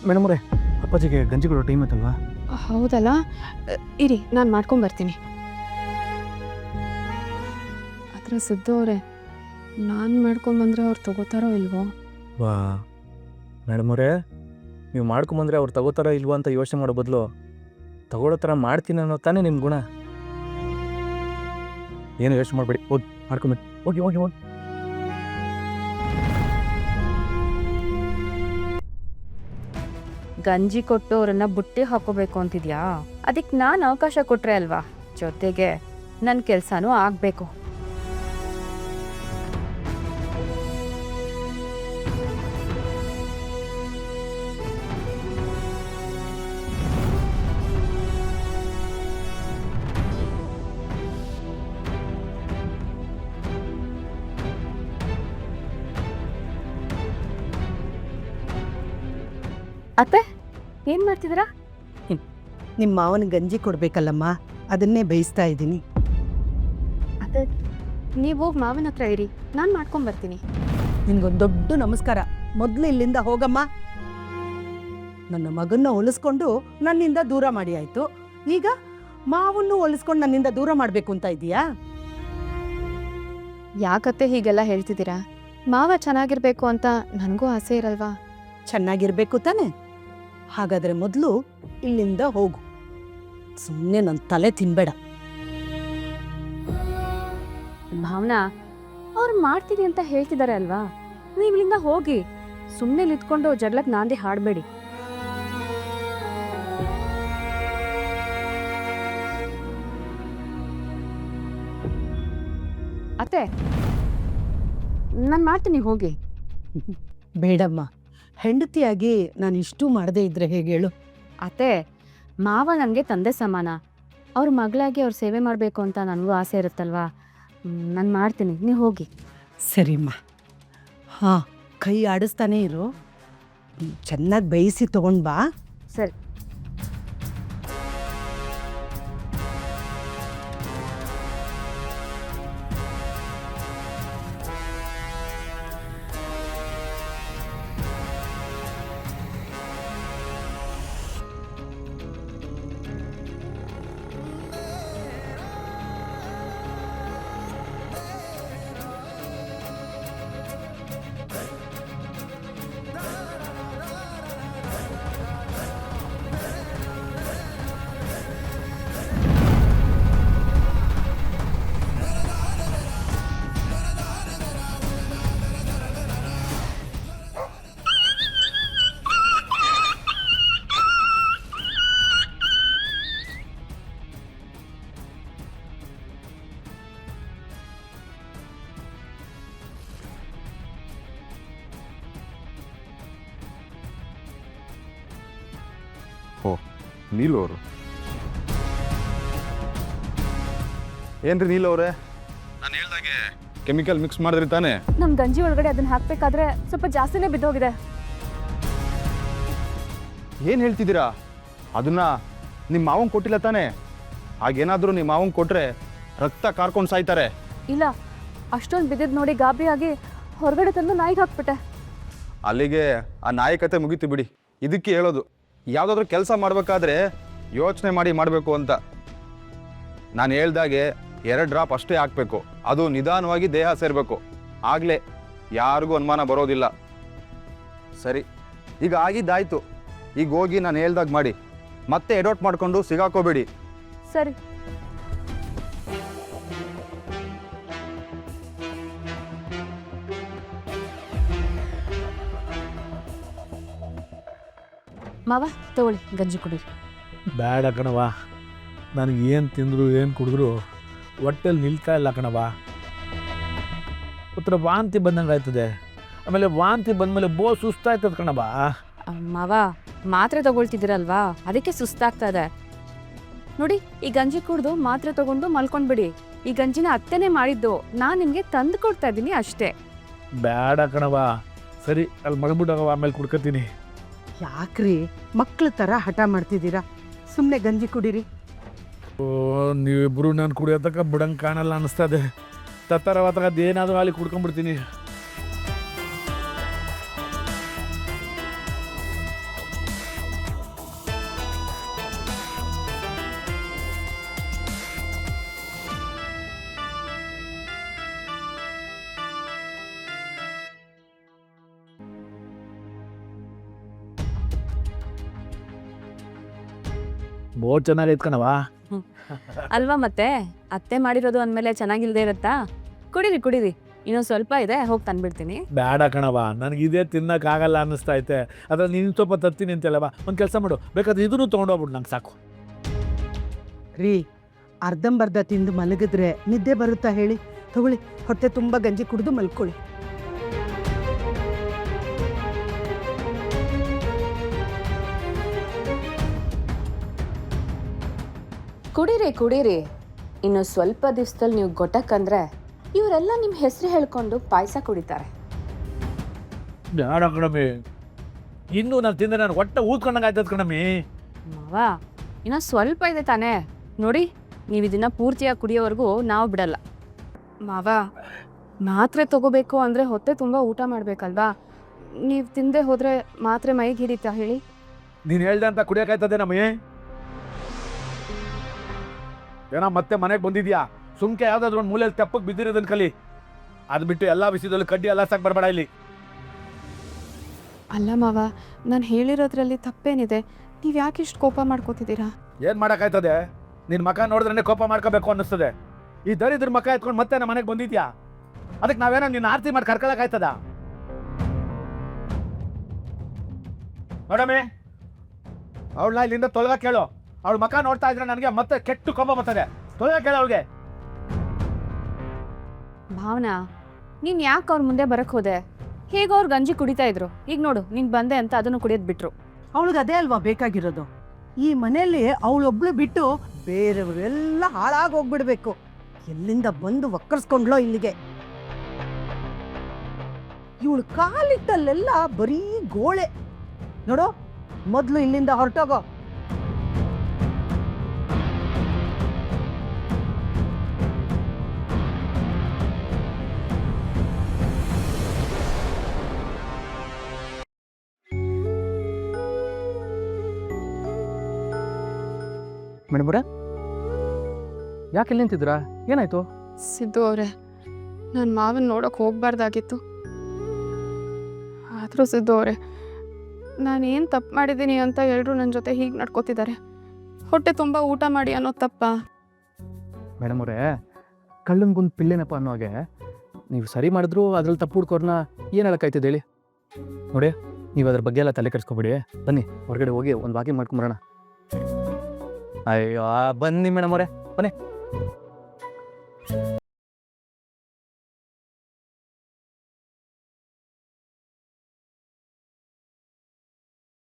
Madam ಅವರೇ, ಅಪ್ಪಾಜಿಗೆ ಗಂಜಿ ಕೊಡೋ ಟೈಮ್ ಆಯ್ತಲ್ವಾ? ಹೌದಲ್ಲ, ಇರಿ ನಾನು ಮಾಡ್ಕೊಂಬರ್ತೀನಿ. ಅದರ ಸಿದ್ದು ಅವರೇ, ನಾನು ಮಾಡ್ಕೊಂಬಂದ್ರೆ ಅವ್ರು ತಗೋತಾರೋ ಇಲ್ವೋ? ವಾ ಮೇಡಮ್ ಅವರೇ, ನೀವು ಮಾಡ್ಕೊಂಬಂದ್ರೆ ಅವ್ರು ತಗೋತಾರ ಇಲ್ವಾ ಅಂತ ಯೋಚನೆ ಮಾಡೋ ಬದಲು ತಗೊಳ್ಳೋ ಥರ ಮಾಡ್ತೀನಿ ಅನ್ನೋ ತಾನೇ ನಿಮ್ಮ ಗುಣ. ಏನು ಯೋಚನೆ ಮಾಡಬೇಡಿ, ಹೋಗಿ ಮಾಡ್ಕೊಂಬನ್ನಿ. ಹೋಗಿ ಹೋಗಿ ಹೋಗಿ. ಗಂಜಿ ಕೊಟ್ಟು ಅವ್ರನ್ನ ಬುಟ್ಟಿ ಹಾಕೋಬೇಕು ಅಂತಿದ್ಯಾ? ಅದಕ್ಕೆ ನಾನು ಅವಕಾಶ ಕೊಟ್ರೆ ಅಲ್ವಾ, ಜೊತೆಗೆ ನನ್ನ ಕೆಲಸನೂ ಆಗಬೇಕು. ಅತ್ತೆ, ಏನ್ ಮಾಡ್ತಿದ್ದೀರಾ? ನಿಮ್ಮ ಮಾವನ ಗಂಜಿ ಕೊಡ್ಬೇಕಲ್ಲಮ್ಮ, ಅದನ್ನೇ ಬೇಯಿಸ್ತಾ ಇದ್ದೀನಿ. ಅದೇ ನೀವು ಮಾವನ ಹತ್ರ ಇರಿ, ನಾನು ಮಾಡ್ಕೊಂಬರ್ತೀನಿ. ನಿನ್ಗೊಂದು ದೊಡ್ಡ ನಮಸ್ಕಾರ. ಮೊದಲು ಇಲ್ಲಿಂದ ಹೋಗಮ್ಮ. ನನ್ನ ಮಗನ್ನ ಒಲಿಸ್ಕೊಂಡು ನನ್ನಿಂದ ದೂರ ಮಾಡಿ ಆಯ್ತು, ಈಗ ಮಾವನ್ನು ಒಲಿಸ್ಕೊಂಡು ನನ್ನಿಂದ ದೂರ ಮಾಡಬೇಕು ಅಂತ ಇದೀಯಾ? ಯಾಕತ್ತೆ ಹೀಗೆಲ್ಲ ಹೇಳ್ತಿದ್ದೀರಾ? ಮಾವ ಚೆನ್ನಾಗಿರ್ಬೇಕು ಅಂತ ನನಗೂ ಆಸೆ ಇರಲ್ವಾ? ಚೆನ್ನಾಗಿರ್ಬೇಕು ತಾನೆ? ಹಾಗಾದ್ರೆ ಮೊದಲು ಇಲ್ಲಿಂದ ಹೋಗು. ಸುಮ್ಮನೆ ನನ್ನ ತಲೆ ತಿನ್ಬೇಡ. ಭಾವನಾ, ಅವ್ರು ಮಾಡ್ತೀನಿ ಅಂತ ಹೇಳ್ತಿದ್ದಾರೆ ಅಲ್ವಾ, ನೀವು ಇಲ್ಲಿಂದ ಹೋಗಿ. ಸುಮ್ಮನೆ ನಿಂತ್ಕೊಂಡು ಜಗಳಕ್ಕೆ ನಾಂದಿ ಹಾಡಬೇಡಿ. ಅತ್ತೆ, ನಾನು ಮಾಡ್ತೀನಿ, ಹೋಗಿ. ಬೇಡಮ್ಮ, ಹೆಂಡತಿಯಾಗಿ ನಾನು ಇಷ್ಟೂ ಮಾಡದೇ ಇದ್ರೆ ಹೇಗೆ ಹೇಳು? ಅತ್ತೆ, ಮಾವ ನನಗೆ ತಂದೆ ಸಮಾನ. ಅವ್ರ ಮಗಳಾಗಿ ಅವ್ರ ಸೇವೆ ಮಾಡಬೇಕು ಅಂತ ನನಗೂ ಆಸೆ ಇರುತ್ತಲ್ವಾ. ನಾನು ಮಾಡ್ತೀನಿ, ನೀವು ಹೋಗಿ. ಸರಿಮ್ಮ. ಹಾಂ, ಕೈ ಆಡಿಸ್ತಾನೆ ಇರು. ಚೆನ್ನಾಗಿ ಬೇಯಿಸಿ ತಗೊಂಡು ಬಾ. ಸರಿ. ಓ, ನೀಲು ಅವರು. ಏನ್ರಿ ನೀಲು ಅವರೇ, ನಾನು ಹೇಳ್ದಾಗೆ ಕೆಮಿಕಲ್ ಮಿಕ್ಸ್ ಮಾಡಿದ್ರಿ ತಾನೇ? ನಮ್ಮ ಗಂಜಿ ಒಳಗಡೆ ಅದನ್ನ ಹಾಕಬೇಕಾದ್ರೆ ಸ್ವಲ್ಪ ಜಾಸ್ತಿನೇ ಬಿದ್ದೋಗಿದೆ. ಏನು ಹೇಳ್ತಿದ್ದೀರಾ? ಅದನ್ನ ನಿಮ್ಮ ಮಾವಂಗೆ ಕೊಟ್ಟಿಲ್ಲ ತಾನೇ? ಹಾಗೇನಾದರೂ ನಿಮ್ಮ ಮಾವಂಗೆ ಕೊಟ್ಟರೆ ರಕ್ತ ಕಾರ್ಕೊಂಡು ಸಾಯ್ತಾರೆ. ಇಲ್ಲ, ಅಷ್ಟೊಂದು ಬಿದ್ದಿದ್ದು ನೋಡಿ ಗಾಬರಿಯಾಗಿ ಹೊರಗಡೆ ತಂದು ನಾಯಿಗೆ ಹಾಕ್ಬಿಟ್ಟೆ. ಅಲ್ಲಿಗೆ ಆ ನಾಯಕತೆ ಮುಗೀತು ಬಿಡಿ. ಇದಕ್ಕೆ ಹೇಳೋದು, ಯಾವುದಾದ್ರೂ ಕೆಲಸ ಮಾಡಬೇಕಾದ್ರೆ ಯೋಚನೆ ಮಾಡಿ ಮಾಡಬೇಕು ಅಂತ. ನಾನು ಹೇಳ್ದಾಗೆ 2 ಡ್ರಾಪ್ ಅಷ್ಟೇ ಹಾಕಬೇಕು. ಅದು ನಿಧಾನವಾಗಿ ದೇಹ ಸೇರಬೇಕು. ಆಗಲೇ ಯಾರಿಗೂ ಅನುಮಾನ ಬರೋದಿಲ್ಲ. ಸರಿ, ಈಗ ಆಗಿದ್ದಾಯ್ತು. ಈಗ ಹೋಗಿ ನಾನು ಹೇಳ್ದಾಗ ಮಾಡಿ. ಮತ್ತೆ ಎಡೋಟ್ ಮಾಡಿಕೊಂಡು ಸಿಗಾಕೋಬೇಡಿ. ಸರಿ. ಮಾವ, ತಗೊಳ್ಳಿ, ಗಂಜಿ ಕುಡೀರಿ. ಬೇಡ ಕಣವ, ನನಗೆ ಏನು ತಿಂದರು ಏನು ಕುಡಿದ್ರು ಹೊಟ್ಟೆಲಿ ನಿಲ್ತಾ ಇಲ್ಲ ಕಣವ. ಉತ್ತರ ವಾಂತಿ ಬಂದಂಗೆ ಆಯ್ತದೆ. ಆಮೇಲೆ ವಾಂತಿ ಬಂದಮೇಲೆ ಸುಸ್ತಾಯ್ತದ ಕಣವ. ಮಾವ, ಮಾತ್ರೆ ತಗೊಳ್ತಿದ್ದೀರಲ್ವಾ, ಅದಕ್ಕೆ ಸುಸ್ತಾಗ್ತಾ ಇದೆ. ನೋಡಿ, ಈ ಗಂಜಿ ಕುಡಿದು ಮಾತ್ರೆ ತಗೊಂಡು ಮಲ್ಕೊಂಡ್ಬಿಡಿ. ಈ ಗಂಜಿನ ಅತ್ತೆನೇ ಮಾಡಿದ್ದು, ನಾನು ನಿಮಗೆ ತಂದು ಕೊಡ್ತಾ ಇದ್ದೀನಿ ಅಷ್ಟೇ. ಬೇಡ ಕಣವ, ಸರಿ ಅಲ್ಲಿ ಮಗಬಿಟ್ಟವ, ಆಮೇಲೆ ಕುಡ್ಕೊತೀನಿ. ಯಾಕ್ರಿ ಮಕ್ಳ ಥರ ಹಠ ಮಾಡ್ತಿದ್ದೀರಾ? ಸುಮ್ಮನೆ ಗಂಜಿ ಕುಡೀರಿ. ಓ, ನೀವಿಬ್ಬರು ನಾನು ಕುಡಿಯೋತಕ್ಕ ಬಿಡಂಗೆ ಕಾಣಲ್ಲ ಅನ್ನಿಸ್ತದೆ. ತತ್ತರವಾತಾಗ ಅದೇನಾದರೂ ಅಲ್ಲಿ ಕುಡ್ಕೊಂಡ್ಬಿಡ್ತೀನಿ. ಬೋರ್ ಚೆನ್ನಾಗೈತ್ ಕಣವ. ಅಲ್ವಾ ಮತ್ತೆ ಅತ್ತೆ ಮಾಡಿರೋದು ಅಂದಮೇಲೆ ಚೆನ್ನಾಗಿಲ್ದೇ ಇರುತ್ತಾ? ಕುಡೀರಿ ಕುಡೀರಿ, ಇನ್ನೊಂದು ಸ್ವಲ್ಪ ಇದೆ, ಹೋಗಿ ತಂದ್ಬಿಡ್ತೀನಿ. ಬೇಡ ಕಣವ, ನನಗೆ ಇದೇ ತಿನ್ನಕ್ಕಾಗಲ್ಲ ಅನ್ನಿಸ್ತಾ ಐತೆ. ಅದ್ರಲ್ಲಿ ನೀನು ಸ್ವಲ್ಪ ತತ್ತೀನಿ ಅಂತೆಲ್ಲವ. ಒಂದು ಕೆಲಸ ಮಾಡು, ಬೇಕಾದ್ರೆ ಇದನ್ನು ತೊಗೊಂಡೋಗ್ಬಿಡು, ನಂಗೆ ಸಾಕು. ರೀ, ಅರ್ಧಂಬರ್ಧ ತಿಂದು ಮಲಗಿದ್ರೆ ನಿದ್ದೆ ಬರುತ್ತಾ ಹೇಳಿ? ತಗೊಳ್ಳಿ, ಹೊಟ್ಟೆ ತುಂಬ ಗಂಜಿ ಕುಡಿದು ಮಲ್ಕೊಳ್ಳಿ. ಕುಡೀರಿ ಕುಡೀರಿ, ಇನ್ನು ಸ್ವಲ್ಪ ದಿವಸದಲ್ಲಿ ನೀವು ಗೊಟ್ಟಕ್ಕಂದ್ರೆ ಇವರೆಲ್ಲ ನಿಮ್ಮ ಹೆಸರು ಹೇಳ್ಕೊಂಡು ಪಾಯಸ ಕುಡಿತಾರೆ. ಬೇಡ ಕಣಮಿ, ಇನ್ನೂ ನಾನು ತಿಂದರೆ ನಾನು ಹೊಟ್ಟೆ ಊದ್ಕೊಂಡಂಗೆ ಆಯ್ತದ ಕಣಮಿ. ಮಾವ, ಇನ್ನು ಸ್ವಲ್ಪ ಇದೆ ತಾನೇ, ನೋಡಿ ನೀವು ಇದನ್ನ ಪೂರ್ತಿಯಾಗಿ ಕುಡಿಯೋವರೆಗೂ ನಾವು ಬಿಡಲ್ಲ. ಮಾವ, ಮಾತ್ರೆ ತಗೋಬೇಕು ಅಂದರೆ ಹೊಟ್ಟೆ ತುಂಬ ಊಟ ಮಾಡಬೇಕಲ್ವಾ? ನೀವು ತಿಂದೆ ಹೋದರೆ ಮಾತ್ರೆ ಮೈಗೆ ಹಿಡಿತಾ ಹೇಳಿ? ನೀನು ಹೇಳ್ದೆ ಅಂತ ಕುಡಿಯೋಕಾಯ್ತದೆ ನಮ್ಮಿ? ಏನೋ ಮತ್ತೆ ಮನೆಗೆ ಬಂದಿದ್ಯಾ, ಸುಮ್ಕೆ ಯಾವ್ದಾದ್ರು ಒಂದು ಮೂಲೆಯಲ್ಲಿ ತೆಪ್ಪಕ್ಕೆ ಬಿದ್ದಿರೋದನ್ನ ಕಲಿ. ಅದು ಬಿಟ್ಟು ಎಲ್ಲ ವಿಷಯದಲ್ಲೂ ಕಡ್ಡಿ ಎಲ್ಲ ಸಾಕು ಬರಬೇಡ ಇಲ್ಲಿ. ಅಲ್ಲ ಮಾವ, ನಾನು ಹೇಳಿರೋದ್ರಲ್ಲಿ ತಪ್ಪೇನಿದೆ? ನೀವು ಯಾಕೆ ಇಷ್ಟು ಕೋಪ ಮಾಡ್ಕೋತಿದ್ದೀರಾ? ಏನು ಮಾಡೋಕ್ಕಾಯ್ತದೆ? ನಿನ್ನ ಮಕ ನೋಡಿದ್ರೆ ಕೋಪ ಮಾಡ್ಕೋಬೇಕು ಅನ್ನಿಸ್ತದೆ. ಈ ದರಿದ್ರ ಮಕ ಎತ್ಕೊಂಡು ಮತ್ತೆ ನಮ್ಮ ಮನೆಗೆ ಬಂದಿದ್ಯಾ, ಅದಕ್ಕೆ ನಾವೇನೋ ನಿನ್ನ ಆರತಿ ಮಾಡಿ ಕರ್ಕೊಳ್ಳೋಕ್ಕಾಯ್ತದ? ನೋಡಮ್ಮಿ, ಅವಳನ್ನ ಇಲ್ಲಿಂದ ತೊಲಗ ಕೇಳು. ಅವಳ ಮಕ ನೋಡ್ತಾ ಇದ್ರೆ ನನಗೆ ಮತ್ತೆ ಕೆಟ್ಟು ಕೋಪ ಬರ್ತದೆ. ತೊಲಗ ಕೇಳು ಅವಳಿಗೆ. ಭಾವನಾ, ನೀನು ಯಾಕೆ ಅವ್ರ ಮುಂದೆ ಬರಕ್ಕೆ ಹೋದೆ? ಹೇಗೋ ಅವ್ರು ಗಂಜಿ ಕುಡಿತಾ ಇದ್ರು, ಈಗ ನೋಡು ನೀನು ಬಂದೆ ಅಂತ ಅದನ್ನು ಕುಡಿಯೋದು ಬಿಟ್ರು. ಅವಳಿಗೆ ಅದೇ ಅಲ್ವಾ ಬೇಕಾಗಿರೋದು? ಈ ಮನೆಯಲ್ಲಿ ಅವಳೊಬ್ಳು ಬಿಟ್ಟು ಬೇರೆಯವರೆಲ್ಲ ಹಾಳಾಗಿ ಹೋಗ್ಬಿಡ್ಬೇಕು. ಎಲ್ಲಿಂದ ಬಂದು ಒಕ್ಕರ್ಸ್ಕೊಂಡ್ಲೋ ಇಲ್ಲಿಗೆ. ಇವಳು ಕಾಲಿಟ್ಟಲ್ಲೆಲ್ಲ ಬರೀ ಗೋಳೆ. ನೋಡು, ಮೊದಲು ಇಲ್ಲಿಂದ ಹೊರಟೋಗೋ. ಮೇಡಮ್ರೆ, ಯಾಕೆ ಇಲ್ಲಿ ನಿಂತಿದ್ರಾ? ಏನಾಯ್ತು? ಸಿದ್ದು ಅವರೇ, ನನ್ನ ಮಾವನ ನೋಡೋಕೆ ಹೋಗ್ಬಾರ್ದಾಗಿತ್ತು. ಆದರೂ ಸಿದ್ದು ಅವರೇ, ನಾನೇನು ತಪ್ಪು ಮಾಡಿದ್ದೀನಿ ಅಂತ ಎಲ್ಲರೂ ನನ್ನ ಜೊತೆ ಹೀಗೆ ನಡ್ಕೋತಿದ್ದಾರೆ. ಹೊಟ್ಟೆ ತುಂಬ ಊಟ ಮಾಡಿ ಅನ್ನೋ ತಪ್ಪಾ? ಮೇಡಮ್ರೆ, ಕಳ್ಳಂಗೊಂದು ಪಿಳ್ಳೆನಪ್ಪ ಅನ್ನೋ ಹಾಗೆ ನೀವು ಸರಿ ಮಾಡಿದ್ರು ಅದ್ರಲ್ಲಿ ತಪ್ಪು ಹುಡ್ಕೋರ್ನ ಏನು ಹೇಳೋಕ್ಕಾಯ್ತದೆ ಹೇಳಿ? ನೋಡಿ, ನೀವು ಅದ್ರ ಬಗ್ಗೆ ಎಲ್ಲ ತಲೆ ಕೆಡಿಸ್ಕೊಬೇಡಿ. ಬನ್ನಿ ಹೊರಗಡೆ ಹೋಗಿ ಒಂದು ವಾಕಿಂಗ್ ಮಾಡ್ಕೊಂಬರೋಣ. ಅಯ್ಯೋ, ಬನ್ನಿ ಮೇಡಮ್ ಅವರೇ, ಬನ್ನಿ.